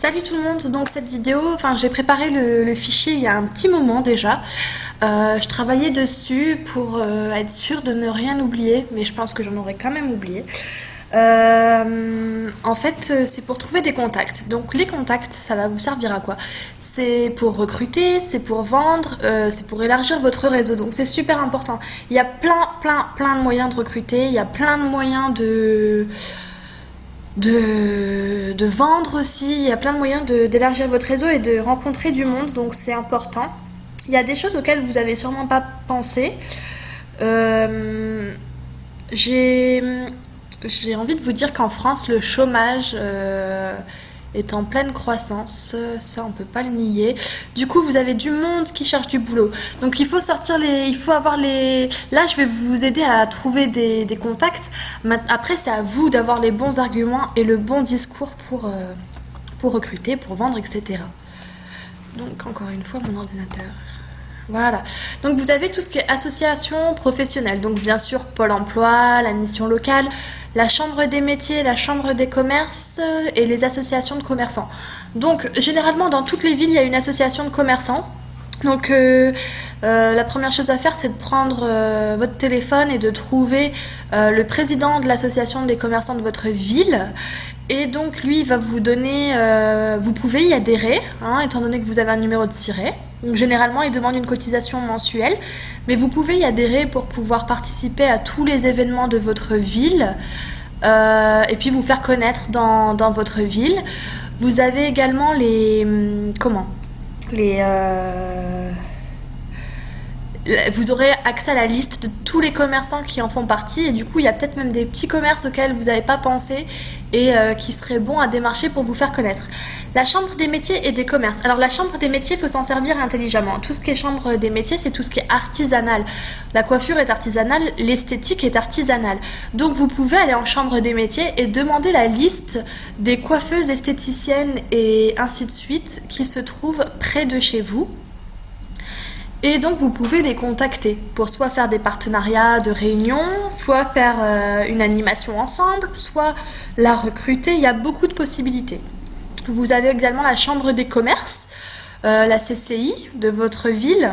Salut tout le monde, donc cette vidéo, j'ai préparé le fichier il y a un petit moment déjà. Je travaillais dessus pour être sûre de ne rien oublier, mais je pense que j'en aurais quand même oublié. En fait, c'est pour trouver des contacts. Donc les contacts, ça va vous servir à quoi? C'est pour recruter, c'est pour vendre, c'est pour élargir votre réseau. Donc c'est super important. Il y a plein de moyens de recruter, il y a plein de moyens de vendre aussi, il y a plein de moyens d'élargir votre réseau et de rencontrer du monde, donc c'est important. Il y a des choses auxquelles vous avez sûrement pas pensé. Euh, j'ai j'ai envie de vous dire qu'en France, le chômage est en pleine croissance, ça on peut pas le nier. Du coup, vous avez du monde qui cherche du boulot. Donc il faut il faut avoir les. Là, je vais vous aider à trouver des contacts. Après, c'est à vous d'avoir les bons arguments et le bon discours pour recruter, pour vendre, etc. Donc encore une fois, mon ordinateur. Voilà. Donc vous avez tout ce qui est association professionnelle. Donc bien sûr Pôle emploi, la mission locale, la chambre des métiers, la chambre des commerces et les associations de commerçants. Donc généralement dans toutes les villes il y a une association de commerçants. Donc la première chose à faire c'est de prendre votre téléphone et de trouver le président de l'association des commerçants de votre ville. Et donc lui il va vous donner, vous pouvez y adhérer, hein, étant donné que vous avez un numéro de siret. Donc, généralement il demande une cotisation mensuelle, mais vous pouvez y adhérer pour pouvoir participer à tous les événements de votre ville et puis vous faire connaître dans votre ville. Vous avez également les vous aurez accès à la liste de tous les commerçants qui en font partie et du coup il y a peut-être même des petits commerces auxquels vous n'avez pas pensé et qui seraient bons à démarcher pour vous faire connaître. La chambre des métiers et des commerces. Alors la chambre des métiers, il faut s'en servir intelligemment. Tout ce qui est chambre des métiers, c'est tout ce qui est artisanal. La coiffure est artisanale, l'esthétique est artisanale. Donc vous pouvez aller en chambre des métiers et demander la liste des coiffeuses esthéticiennes et ainsi de suite qui se trouvent près de chez vous. Et donc vous pouvez les contacter pour soit faire des partenariats de réunions, soit faire une animation ensemble, soit la recruter. Il y a beaucoup de possibilités. Vous avez également la chambre des commerces, la CCI de votre ville,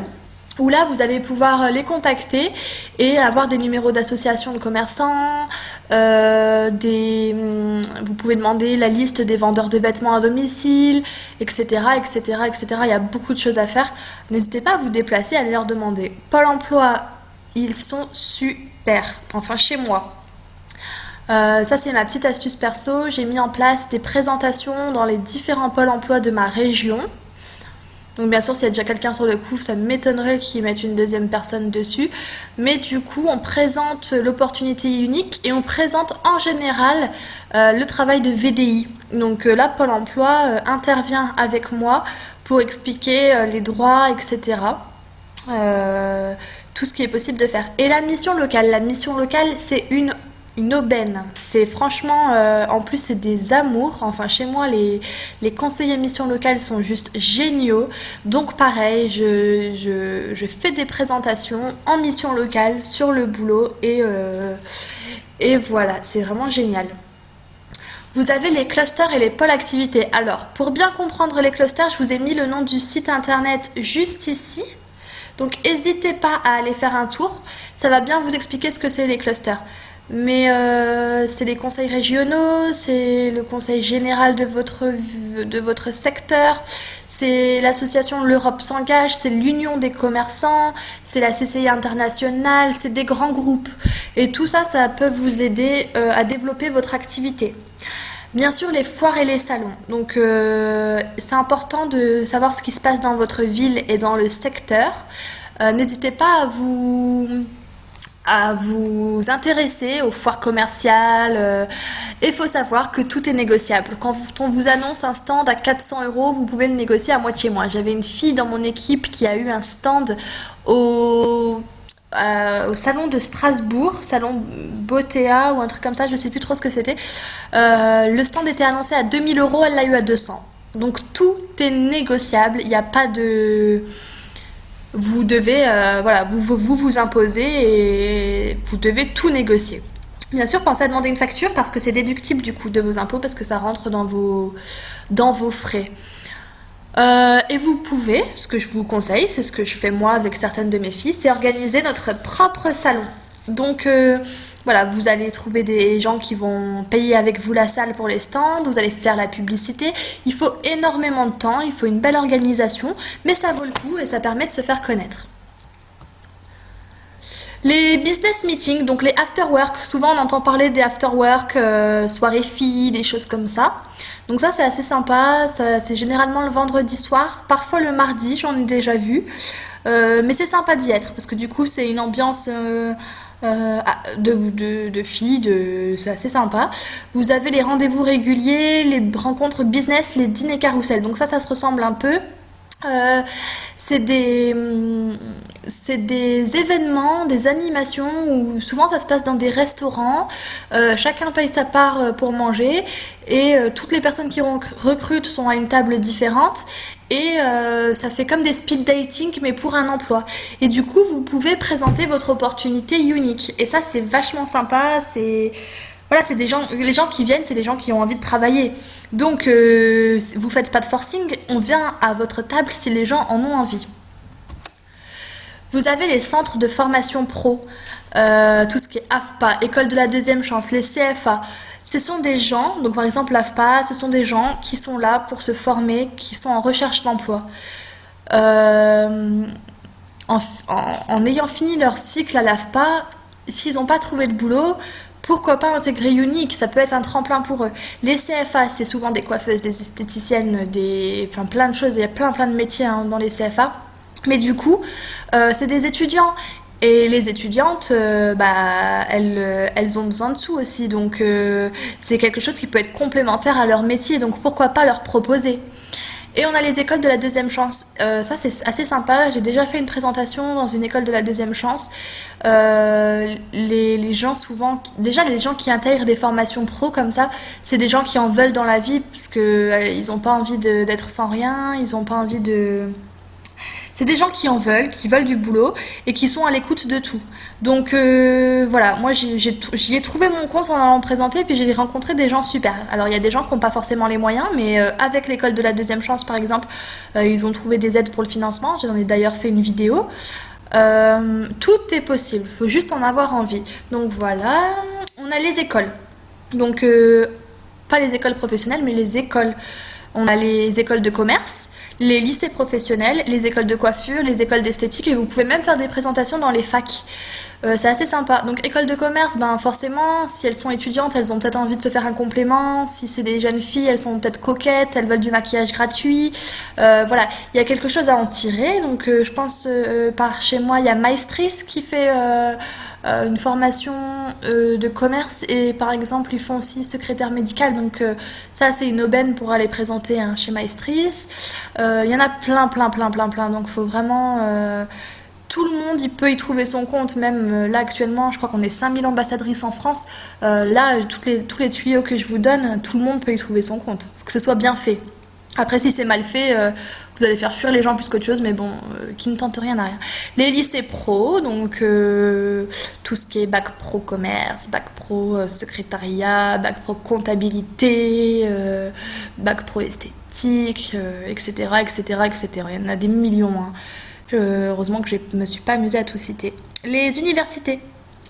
où là vous allez pouvoir les contacter et avoir des numéros d'associations de commerçants, vous pouvez demander la liste des vendeurs de vêtements à domicile, etc., etc., etc. Il y a beaucoup de choses à faire. N'hésitez pas à vous déplacer, à aller leur demander. Pôle emploi, ils sont super. Enfin, chez moi. Ça c'est ma petite astuce perso, j'ai mis en place des présentations dans les différents pôles emploi de ma région. Donc bien sûr s'il y a déjà quelqu'un sur le coup, ça m'étonnerait qu'ils mettent une deuxième personne dessus. Mais du coup on présente l'opportunité unique et on présente en général le travail de VDI. Donc là Pôle emploi intervient avec moi pour expliquer les droits, etc. Tout ce qui est possible de faire. Et la mission locale c'est une aubaine. C'est franchement, en plus c'est des amours. Enfin chez moi les conseillers mission locale sont juste géniaux. Donc pareil, je fais des présentations en mission locale sur le boulot et voilà, c'est vraiment génial. Vous avez les clusters et les pôles activités. Alors pour bien comprendre les clusters, je vous ai mis le nom du site internet juste ici. Donc n'hésitez pas à aller faire un tour. Ça va bien vous expliquer ce que c'est les clusters. Mais c'est les conseils régionaux, c'est le conseil général de votre secteur, c'est l'association L'Europe s'engage, c'est l'Union des commerçants, c'est la CCI internationale, c'est des grands groupes. Et tout ça, ça peut vous aider à développer votre activité. Bien sûr, les foires et les salons. Donc, c'est important de savoir ce qui se passe dans votre ville et dans le secteur. N'hésitez pas à vous intéresser aux foires commerciales. Il faut savoir que tout est négociable. Quand on vous annonce un stand à 400 €, vous pouvez le négocier à moitié moins. J'avais une fille dans mon équipe qui a eu un stand au salon de Strasbourg, salon Botea ou un truc comme ça, je sais plus trop ce que c'était. Le stand était annoncé à 2000 €, elle l'a eu à 200. Donc tout est négociable, il n'y a pas de... Vous devez, voilà, vous imposer et vous devez tout négocier. Bien sûr, pensez à demander une facture parce que c'est déductible du coup de vos impôts parce que ça rentre dans vos frais. Et vous pouvez, ce que je vous conseille, c'est ce que je fais moi avec certaines de mes filles, c'est organiser notre propre salon. Donc voilà, vous allez trouver des gens qui vont payer avec vous la salle pour les stands, vous allez faire la publicité. Il faut énormément de temps, il faut une belle organisation, mais ça vaut le coup et ça permet de se faire connaître. Les business meetings, donc les after work, souvent on entend parler des after work, soirées filles, des choses comme ça. Donc ça c'est assez sympa, c'est généralement le vendredi soir, parfois le mardi, j'en ai déjà vu. Mais c'est sympa d'y être parce que du coup c'est une ambiance de filles, c'est assez sympa. Vous avez les rendez-vous réguliers, les rencontres business, les dîners carousel. Donc ça se ressemble un peu. Euh, c'est des, c'est des événements, des animations où souvent ça se passe dans des restaurants. Chacun paye sa part pour manger et toutes les personnes qui recrutent sont à une table différente. Et ça fait comme des speed dating mais pour un emploi. Et du coup, vous pouvez présenter votre opportunité unique. Et ça, c'est vachement sympa. C'est voilà, c'est des gens, les gens qui viennent, c'est des gens qui ont envie de travailler. Donc, vous faites pas de forcing, on vient à votre table si les gens en ont envie. Vous avez les centres de formation pro, tout ce qui est AFPA, École de la deuxième chance, les CFA. Ce sont des gens, donc par exemple l'AFPA, ce sont des gens qui sont là pour se former, qui sont en recherche d'emploi. Euh, en ayant fini leur cycle à l'AFPA, s'ils n'ont pas trouvé de boulot, pourquoi pas intégrer Unique? Ça peut être un tremplin pour eux. Les CFA, c'est souvent des coiffeuses, des esthéticiennes, enfin plein de choses. Il y a plein de métiers hein, dans les CFA. Mais du coup, c'est des étudiants. Et les étudiantes, elles ont besoin de sous aussi. Donc, c'est quelque chose qui peut être complémentaire à leur métier. Donc, pourquoi pas leur proposer? Et on a les écoles de la deuxième chance. Ça, c'est assez sympa. J'ai déjà fait une présentation dans une école de la deuxième chance. Les gens souvent, déjà les gens qui intègrent des formations pro comme ça, c'est des gens qui en veulent dans la vie parce que ils n'ont pas envie d'être sans rien. Ils n'ont pas envie de c'est des gens qui veulent du boulot et qui sont à l'écoute de tout. Donc voilà, moi j'y ai trouvé mon compte en allant me présenter, puis j'ai rencontré des gens super. Alors il y a des gens qui n'ont pas forcément les moyens, mais avec l'école de la deuxième chance par exemple, ils ont trouvé des aides pour le financement. J'en ai d'ailleurs fait une vidéo. Tout est possible, il faut juste en avoir envie. Donc voilà, on a les écoles. Donc pas les écoles professionnelles, mais les écoles. On a les écoles de commerce, les lycées professionnels, les écoles de coiffure, les écoles d'esthétique et vous pouvez même faire des présentations dans les facs. C'est assez sympa. Donc école de commerce, ben forcément, si elles sont étudiantes, elles ont peut-être envie de se faire un complément. Si c'est des jeunes filles, elles sont peut-être coquettes, elles veulent du maquillage gratuit. Voilà, il y a quelque chose à en tirer. Donc je pense par chez moi, il y a Maestris qui fait une formation de commerce et par exemple ils font aussi secrétaire médical. Donc ça c'est une aubaine pour aller présenter hein, chez Maestris. Il y en a plein. Donc il faut vraiment tout le monde il peut y trouver son compte, même là actuellement je crois qu'on est 5000 ambassadrices en France, là tous les tuyaux que je vous donne, tout le monde peut y trouver son compte, faut que ce soit bien fait. Après si c'est mal fait, vous allez faire fuir les gens plus qu'autre chose, mais bon, qui ne tente rien n'a rien. Les lycées pro, donc tout ce qui est bac pro commerce, bac pro secrétariat, bac pro comptabilité, bac pro esthétique, etc., etc., etc. Il y en a des millions, hein. Heureusement que je ne me suis pas amusée à tout citer. Les universités.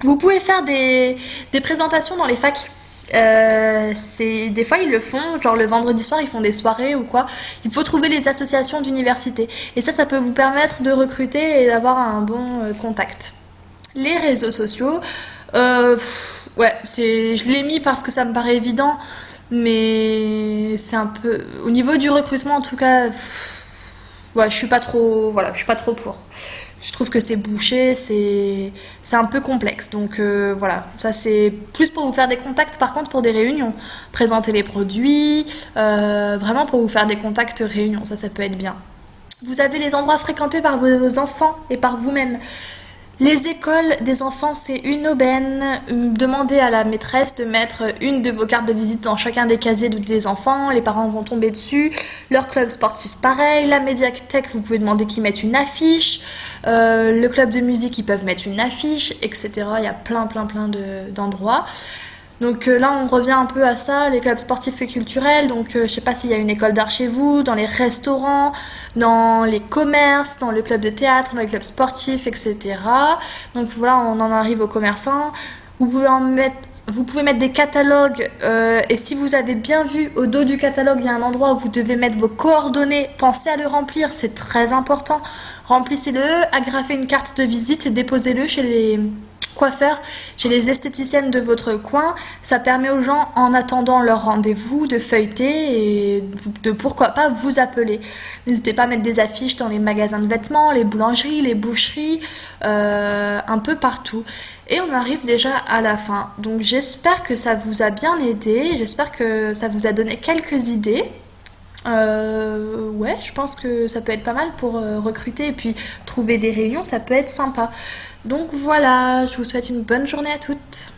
Vous pouvez faire des présentations dans les facs. Des fois ils le font, genre le vendredi soir ils font des soirées ou quoi. Il faut trouver les associations d'université. Et ça peut vous permettre de recruter et d'avoir un bon contact. Les réseaux sociaux, ouais, je l'ai mis parce que ça me paraît évident, mais c'est un peu... Au niveau du recrutement en tout cas... Ouais, je suis pas trop pour. Je trouve que c'est bouché, c'est un peu complexe. Donc voilà, ça c'est plus pour vous faire des contacts. Par contre, pour des réunions, présenter les produits, vraiment pour vous faire des contacts réunions, ça peut être bien. Vous avez les endroits fréquentés par vos enfants et par vous-même. Les écoles des enfants, c'est une aubaine. Demandez à la maîtresse de mettre une de vos cartes de visite dans chacun des casiers des enfants. Les parents vont tomber dessus. Leur club sportif, pareil. La médiathèque, vous pouvez demander qu'ils mettent une affiche. Le club de musique, ils peuvent mettre une affiche, etc. Il y a plein d'endroits. Donc là, on revient un peu à ça, les clubs sportifs et culturels. Donc je sais pas s'il y a une école d'art chez vous, dans les restaurants, dans les commerces, dans le club de théâtre, dans les clubs sportifs, etc. Donc voilà, on en arrive aux commerçants. Vous pouvez mettre des catalogues et si vous avez bien vu au dos du catalogue, il y a un endroit où vous devez mettre vos coordonnées. Pensez à le remplir, c'est très important. Remplissez-le, agrafez une carte de visite et déposez-le chez les coiffeurs, chez les esthéticiennes de votre coin. Ça permet aux gens, en attendant leur rendez-vous, de feuilleter et de pourquoi pas vous appeler. N'hésitez pas à mettre des affiches dans les magasins de vêtements, les boulangeries, les boucheries, un peu partout. Et on arrive déjà à la fin. Donc j'espère que ça vous a bien aidé, j'espère que ça vous a donné quelques idées. Ouais, je pense que ça peut être pas mal pour recruter et puis trouver des réunions, ça peut être sympa. Donc voilà, je vous souhaite une bonne journée à toutes.